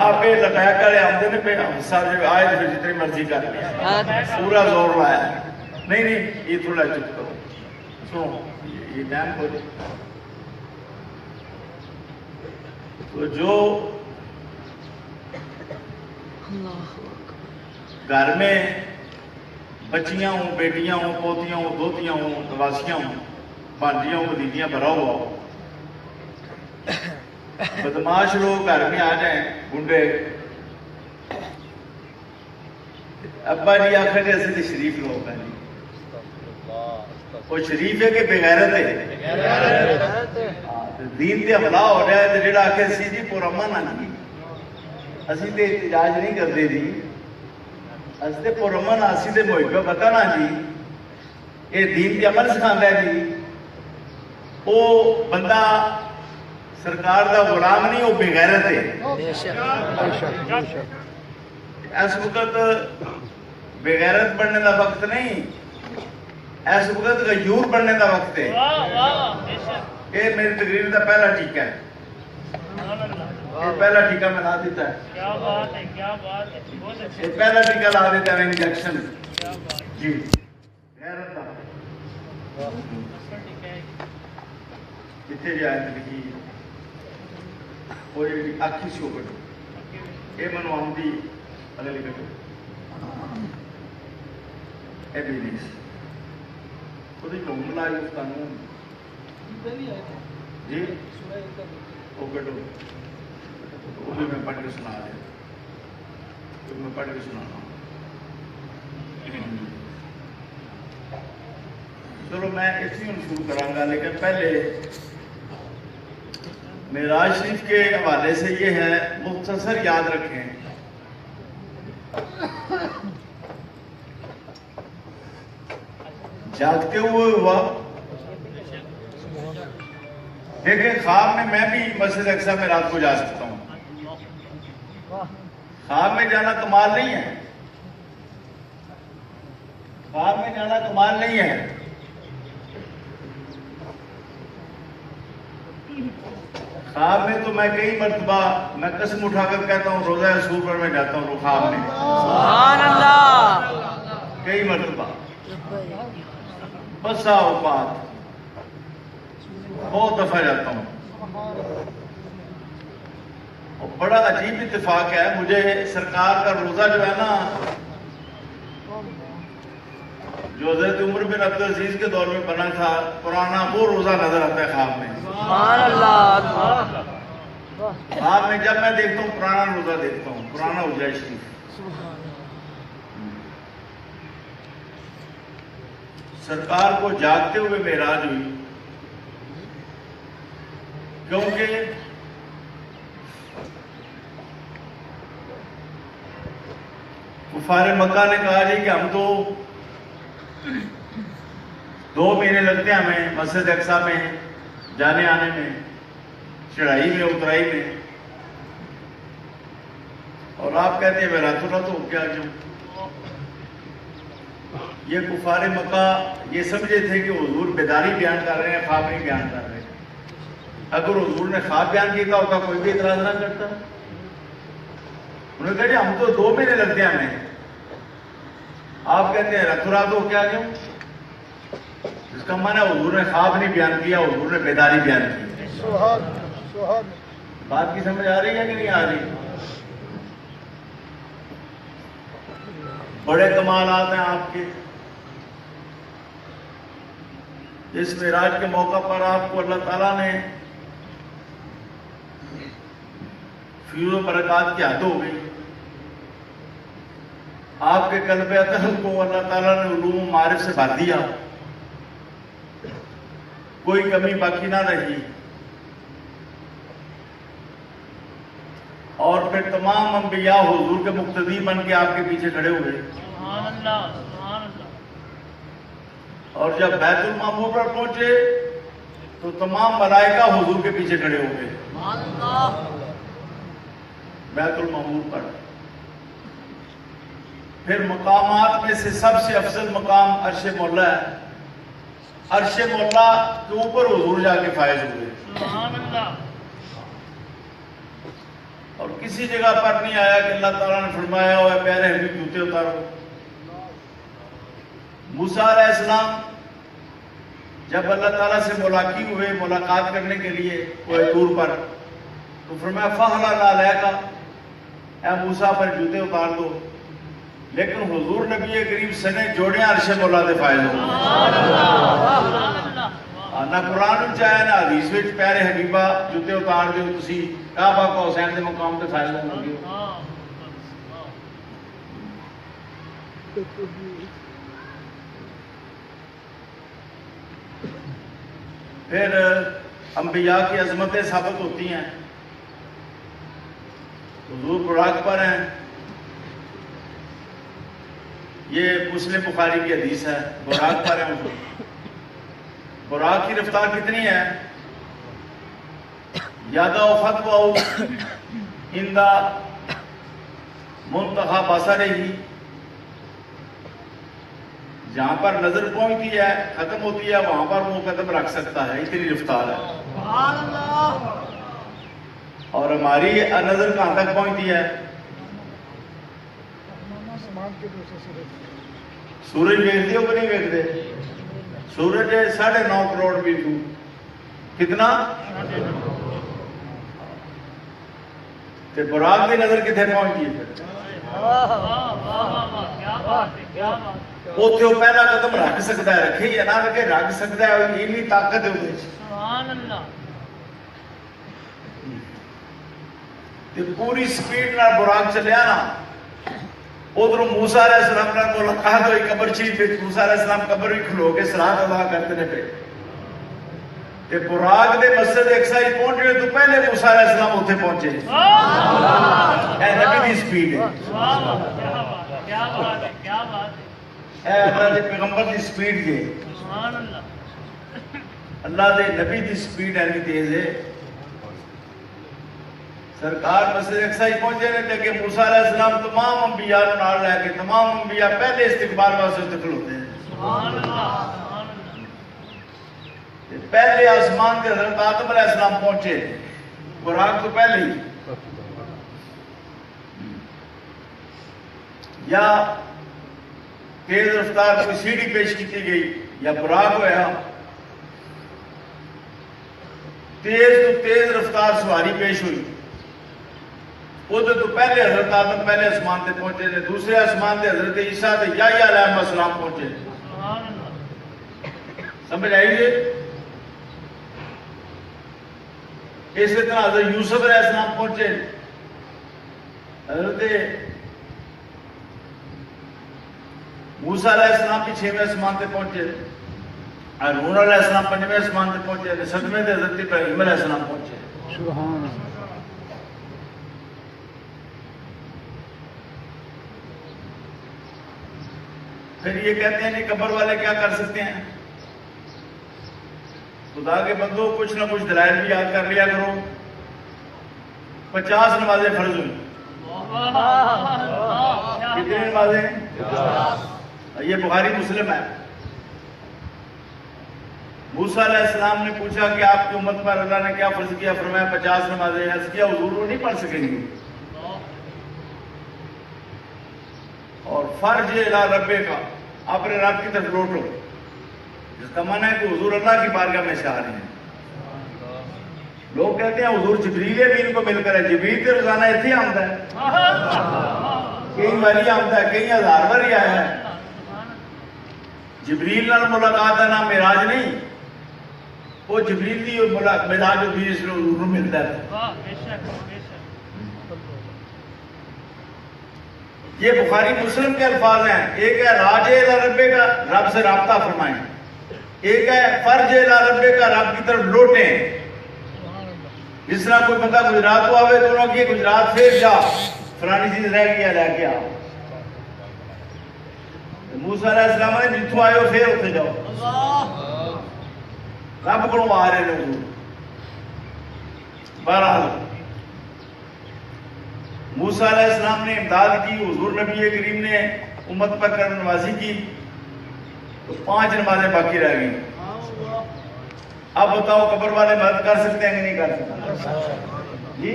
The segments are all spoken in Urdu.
آپ یہ لگایا کرے آمدے نے پہ حصہ جو آئے تو جتنی مرضی کر لیا پورا زور لایا ہے نہیں یہ تھوڑا چپ کرو سنو یہ ٹائم ہو جائے تو جو گھر میں بچیاں ہوں بیٹیاں ہوں پوتیاں ہوں دوتیاں ہوں نواسیاں ہوں بانجیاں ہوں دیدیاں بھرا ہوا ہو بدماش لوگ گھر میں آ جائیں گنڈے ابا جی آخر ایسے شریف لوگ ہیں وہ شریف ہے کہ بغیرت ہے دین تے حملہ ہو رہا ہے تو جڑا آخر سی جی پرامن آ جی اسی تے احتجاج نہیں کرتے جی اسی تے پرامن اسی تے محبت پتہ نا جی یہ دین تے عمل سکھاتا ہے جی وہ بندہ سرکار دا غلام نہیں وہ بغیرت ہے اس وقت بغیرت بننے دا وقت نہیں اس وقت غیور بننے دا وقت ہے یہ میری تقریر دا پہلا ٹیکہ ہے یہ پہلا ٹیکہ میں لا دیتا ہے یہ پہلا ٹیکہ لا دیتا ہے انجیکشن جی غیرت دا کتنے جائے لکھی وہ اکھی سو کٹو یہ منو آمدی اگلی کٹو اے بیلیس وہ محمد آئی اس قانون جی وہ کٹو وہ بھی میں پڑھ کے سنا دیا تو میں پڑھ کے سنانا چلو میں اسی ہوں شروع کروں گا لیکن پہلے معراج شریف کے حوالے سے یہ ہے مختصر یاد رکھیں جاگتے ہوئے ہوا دیکھیں خواب میں بھی مسجد اقصی میں رات کو جا سکتا ہوں خواب میں جانا کمال نہیں ہے خواب میں جانا کمال نہیں ہے خواب میں تو میں کئی مرتبہ میں قسم اٹھا کر کہتا ہوں روزہ رسول پر میں جاتا ہوں خواب میں سبحان اللہ کئی مرتبہ بسا اوقات بہت دفعہ جاتا ہوں اور بڑا عجیب اتفاق ہے مجھے سرکار کا روزہ جو ہے نا جو حضرت عمر بن عبدالعزیز کے دور میں بنا تھا پرانا وہ روزہ نظر آتا ہے خواب میں سبحان اللہ خواب میں جب میں دیکھتا ہوں پرانا روزہ دیکھتا ہوں پرانا حجرہ شریف سرکار کو جاگتے ہوئے معراج ہوئی کیونکہ کفار مکہ نے کہا جی کہ ہم تو 2 مہینے لگتے ہیں ہمیں مسجد اقصی میں جانے آنے میں چڑھائی میں اترائی میں اور آپ کہتے ہیں میں راتوں رات ہو کے آ جاؤں یہ کفار مکہ یہ سمجھے تھے کہ حضور بیداری بیان کر رہے ہیں خواب نہیں بیان کر رہے اگر حضور نے خواب بیان کیا ہوتا کوئی بھی اعتراض نہ کرتا انہوں نے کہا جی ہم تو 2 مہینے لگتے ہیں ہمیں آپ کہتے ہیں راتوں رات ہو کے آ جاؤں اس کا معنی حضور نے خواب نہیں بیان کیا حضور نے بیداری بیان کی بات کی سمجھ آ رہی ہے کہ نہیں آ رہی بڑے کمالات ہیں آپ کے اس معراج کے موقع پر آپ کو اللہ تعالیٰ نے فیوز و برکات کی حد ہو گئی آپ کے قلب اطہر کو اللہ تعالیٰ نے علوم و معارف سے بھر دیا کوئی کمی باقی نہ رہی اور پھر تمام انبیاء حضور کے مقتدی بن کے آپ کے پیچھے کھڑے ہوئے سبحان اللہ سبحان اللہ اور جب بیت المعمور پر پہنچے تو تمام ملائکہ حضور کے پیچھے کھڑے ہو گئے سبحان اللہ بیت المعمور پر پھر مقامات میں سے سب سے افضل مقام عرش مولا ہے. عرش مولا کے اوپر حضور جا کے فائز ہوئے. سبحان اللہ. اور کسی جگہ پر نہیں آیا کہ اللہ تعالیٰ نے فرمایا ہوا ہے پیارے حبیب جوتے اتارو. موسیٰ علیہ السلام جب اللہ تعالیٰ سے ملاقات ہوئے ملاقات کرنے کے لیے کوہ طور پر، تو فرمایا فَحْلَلْ عَلَيْكَ، اے موسیٰ پر جوتے اتار دو. لیکن حضور نبی کریم سنے جوڑے عرش مولا دے فائز ہو. نہ قرآن وچ آیا نہ حدیث وچ پیارے حبیبہ جوتے اتار دیو تسی کعبہ کو حسین دے مقام تے فائز ہو گے. پھر انبیاء کی عظمتیں ثابت ہوتی ہیں. حضور براق پر ہیں. یہ مسلم بخاری کی حدیث ہے. براق پر ہیں حضور. براق کی رفتار کتنی ہے؟ یادہ فتوہ اندہ منتہا بصرہ ہی، جہاں پر نظر پہنچتی ہے ختم ہوتی ہے وہاں پر وہ قدم رکھ سکتا ہے. اتنی رفتار ہے. اور ہماری نظر کہاں تک پہنچتی ہے؟ سورج ویکھتے ہو کہ نہیں ویکھتے؟ سورج ہے 9.5 کروڑ بھی دور. کتنا؟ تے براق کی نظر کتنے پہنچتی ہے؟ اوتھے وہ پہلا قدم رکھ سکتا ہے. رکھے یا نہ رکھے رکھ سکتا ہے. اینی طاقت ہے وہ. سبحان اللہ. پوری سپیڈ نال براق چلیا نا. ادھر موسیٰ علیہ السلام نے ملاقات ہوئی قبر شریف وچ. موسیٰ علیہ السلام قبر وچ کھلو کے صلاۃ ادا کرتے ہیں پہ. تے براق دے مسجد اقصی پہنچنے تو پہلے موسیٰ علیہ السلام اتنے پہنچے. اے نبی دی سپیڈ ہے. کیا بات ہے، کیا بات ہے. اے اللہ دے پیغمبر دی سپیڈ ہے. سبحان اللہ. اللہ دے نبی دی سپیڈ اینی تیز ہے. سرکار مسجد اقصی پہنچے نے تے کہ موسیٰ علیہ السلام تمام انبیاء نو نال لے کے تمام انبیاء پہلے استقبال واسطے کھلوتے ہیں. سبحان اللہ. سبحان اللہ. پہلے آسمان کے حضرت آدم علیہ السلام پہنچے براق تو پہلے ہی. یا تیز رفتار کوئی سیڑھی پیش کی گئی یا براق ہوا. تیز تو تیز رفتار سواری پیش ہوئی. ادھر تو پہلے حضرت آدم پہلے آسمان تے پہنچے نے. دوسرے آسمان تے حضرت عیسیٰ تے یحییٰ علیہ السلام پہنچے. سبحان اللہ. سمجھ آئیے؟ اسی طرح حضرت یوسف علیہ السلام پہنچے. حضرت موسیٰ علیہ السلام بھی 6ویں آسمان تے پہنچے. ہارون علیہ السلام 5ویں آسمان تے پہنچے. 7ویں تے حضرت ابراہیم علیہ السلام پہنچے. سبحان اللہ. پھر یہ کہتے ہیں کہ قبر والے کیا کر سکتے ہیں؟ خدا کے بندوں کچھ نہ کچھ دلائل بھی یاد کر لیا کرو. 50 نمازیں فرض ہوئی. کتنی نمازیں؟ یہ بخاری مسلم ہے. موسیٰ علیہ السلام نے پوچھا کہ آپ کی امت پر اللہ نے کیا فرض کیا؟ فرمایا 50 نمازیں. عرض کیا حضور وہ نہیں پڑھ سکیں گے. اور فرج الی ربے کا اپنے رب کی طرف لوٹو. جس کا معنی ہے کہ حضور اللہ کی بارگاہ میں سے آ رہے ہیں. لوگ کہتے ہیں حضور جبریل امین کو مل کر ہے. جبریل تو روزانہ اتنے آتا ہے. کئی باری آتا ہے, کئی ہزار باری آیا ہے. جبریل نال ملاقات ہے نام معراج نہیں. وہ جبریل دی معراج ہوتی ہے جس کو حضور کو ملتا ہے. یہ بخاری مسلم کے الفاظ ہیں. ایک ہے راج الی ربے کا, رب سے رابطہ فرمائیں. ایک ہے فرج الی ربے کا, رب کی طرف لوٹیں. جس طرح کوئی بندہ گجرات کو آوے تو انہوں نے کہا گجرات پھر جا فلانی چیز رہ گیا لے کے آ. موسیٰ علیہ السلام نے جتوں آئے ہو پھر اتنے جاؤ. رب کو آ رہے ہیں حضور. بہرحال موسیٰ علیہ السلام نے امداد کی. حضور نبی کریم نے امت پر کرم نوازی کی تو 5 نمازیں باقی رہ گئی. اب بتاؤ قبر والے مدد کر سکتے ہیں کہ نہیں کر سکتے؟ جی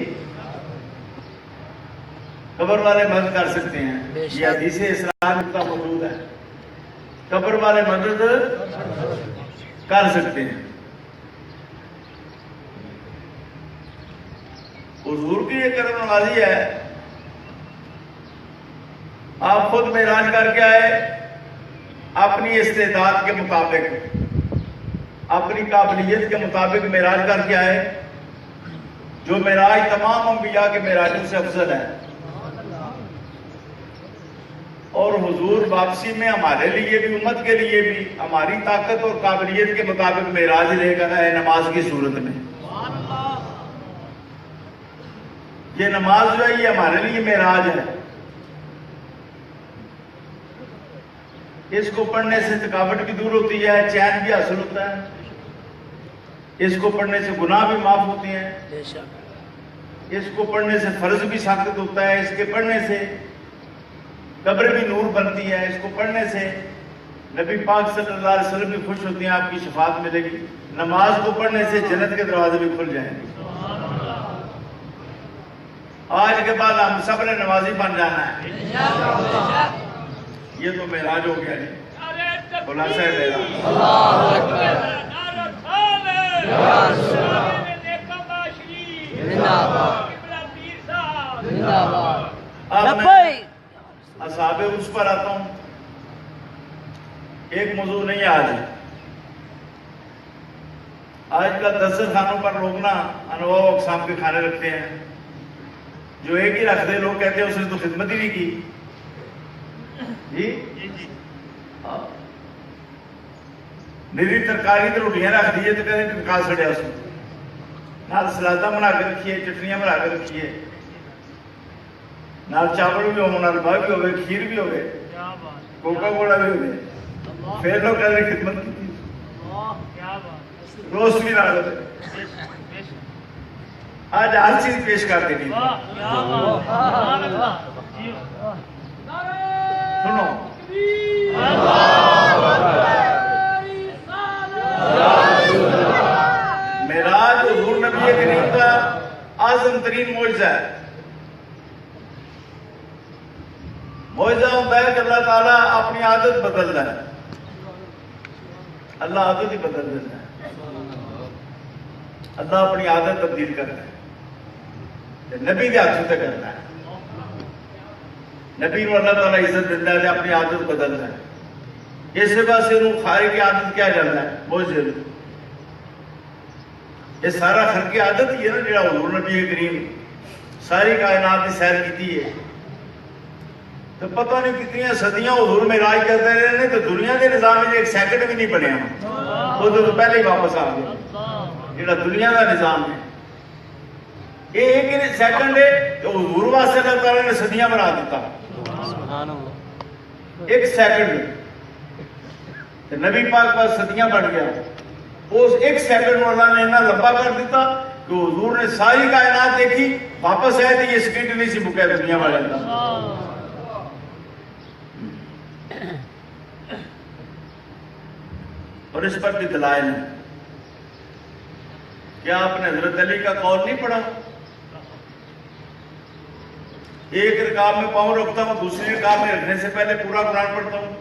قبر والے مدد کر سکتے ہیں. یہ حدیث اسلام کا موجود ہے. قبر والے مدد کر سکتے ہیں. حضور کی یہ کرم نوازی ہے. آپ خود معراج کر کے آئے اپنی استعداد کے مطابق, اپنی قابلیت کے مطابق معراج کر کے آئے, جو معراج تمام انبیاء کے معراجوں سے افضل ہے. اور حضور واپسی میں ہمارے لیے بھی, امت کے لیے بھی ہماری طاقت اور قابلیت کے مطابق معراج لے کر آئے نماز کی صورت میں. یہ نماز جو ہے یہ ہمارے لیے معراج ہے. اس کو پڑھنے سے تھکاوٹ بھی دور ہوتی ہے, چین بھی حاصل ہوتا ہے. اس کو پڑھنے سے گناہ بھی معاف ہوتے ہیں. اس کو پڑھنے سے فرض بھی ساقط ہوتا ہے. اس کے پڑھنے سے قبر بھی نور بنتی ہے. اس کو پڑھنے سے نبی پاک صلی اللہ علیہ وسلم بھی خوش ہوتے ہیں, آپ کی شفاعت ملے گی. نماز کو پڑھنے سے جنت کے دروازے بھی کھل جائیں گے. آج کے بعد ہم سب نے نمازی بن جانا ہے. یہ تو معراج ہو گیا جی. خلاصہ ہے اصحاب اس پر آتا ہوں. ایک موضوع نہیں آج. آج کا دسترخوانوں پر لوگ نا انواع و اقسام کے کھانے رکھتے ہیں. جو ایک ہی رکھتے لوگ کہتے ہیں اس نے تو خدمت ہی نہیں کی. جی میری ترکاری تو روٹیاں رکھ دیے تو کہتے ہیں کہاں سڑیا اس کو. نال سلادہ بنا کے رکھیے, چٹنیاں بنا کے رکھیے, نال چاول بھی ہو, نال باغ بھی ہوگئے, کھیر بھی ہوگئے, کوکا کولا بھی ہوگئے. پھر لوگ کہتے ہیں خدمت کی تھی. روسٹ بھی نہ ہوتے. آج ہر چیز پیش کرتے نہیں. سنو معراج حضور نبی کریم کا اعظم ترین معجزہ ہے. معجزہ ہوتا ہے کہ اللہ تعالیٰ اپنی عادت بدلتا ہے. اللہ عادت ہی بدل دیتا ہے. اللہ اپنی عادت تبدیل کرتا ہے. نبی کے ہاتھوں سے کرتا ہے. نبی کو اللہ تعالیٰ عزت دیتا ہے, اپنی عادت بدلتا ہے. اس وجہ سے روح خاری کی عادت کیا جاتا ہے, معجزہ. یہ سارا خلق کی عادت ہی ہے نا, جڑا حضور نبی کریم ساری کائنات کی سیر کی ہے. تو پتہ نہیں کتنی صدیاں حضور معراج کرتے رہے, تو دنیا کے نظام میں ایک سیکنڈ بھی نہیں بنیا. وہ تو پہلے ہی واپس آ گیا. جڑا دنیا کا نظام ہے یہ ایک سیکنڈ ہے, تو حضور واسطے اللہ تعالیٰ نے صدیاں بنا دیتا. ایک سیکنڈ نبی پاک پاس صدیاں بڑھ گیا. اس ایک سیکنڈ اللہ نے اتنا لمبا کر دیتا کہ حضور نے ساری کائنات دیکھی, واپس آئے تو یہ سکیٹ نہیں سی بکیا دنیا والے. اور اس پر بھی دلائل ہیں. کیا آپ نے حضرت علی کا قول نہیں پڑھا؟ ایک رکعت میں پاؤں رکھتا ہوں, دوسری رکعت میں رکھنے سے پہلے پورا قرآن پڑھتا ہوں.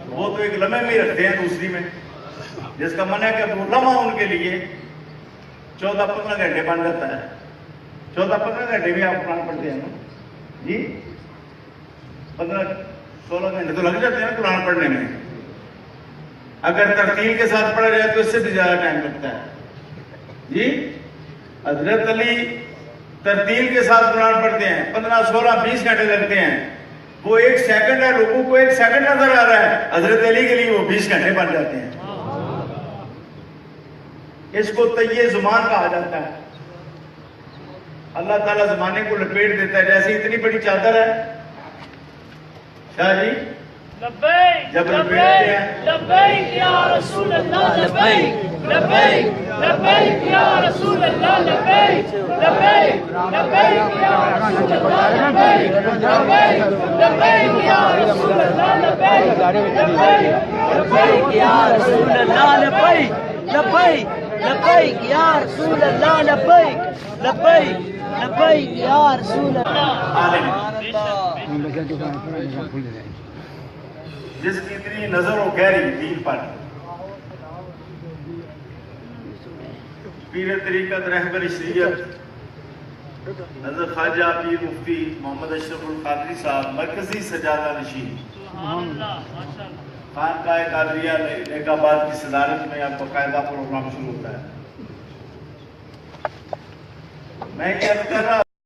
وہ تو ایک لمحے میں ہی رکھتے ہیں, دوسری میں, جس کا من ہے کہ وہ لمحہ ان کے لیے 14-15 گھنٹے بن جاتا ہے. 14-15 گھنٹے بھی آپ قرآن پڑھتے ہیں نا جی. 15-16 گھنٹے تو لگ جاتے ہیں قرآن پڑھنے میں. اگر ترتیل کے ساتھ پڑھا جائے تو اس سے بھی زیادہ ٹائم لگتا ہے جی. حضرت علی ترتیل کے ساتھ قرآن پڑھتے ہیں, 15-16-20 گھنٹے لگتے ہیں. وہ ایک سیکنڈ ہے, لوگوں کو ایک سیکنڈ نظر آ رہا ہے, حضرت علی کے لیے وہ 20 گھنٹے بن جاتے ہیں. اس کو طیّ زمان کہا جاتا ہے. اللہ تعالیٰ زمانے کو لپیٹ دیتا ہے. جیسے اتنی بڑی چادر ہے شاہ جی, جب لپیٹتے ہیں لبیک لبیک یا رسول اللہ لبیک لبیک لبیک یا رسول اللہ لبیک لبیک لبیک یا رسول اللہ لبیک لبیک لبیک یا رسول اللہ لبیک لبیک لبیک یا رسول اللہ لبیک لبیک لبیک یا رسول اللہ عالم جس کی اتنی نظر و گہری دین پر، پیر طریقت رہبر شریعت حضرت خواجہ پیر مفتی محمد اشرف القادری صاحب مرکزی سجادہ نشین خانقاہ قادریہ نیک آباد کی صدارت میں اب باقاعدہ پروگرام شروع ہوتا ہے. میں یہ عرض کر رہا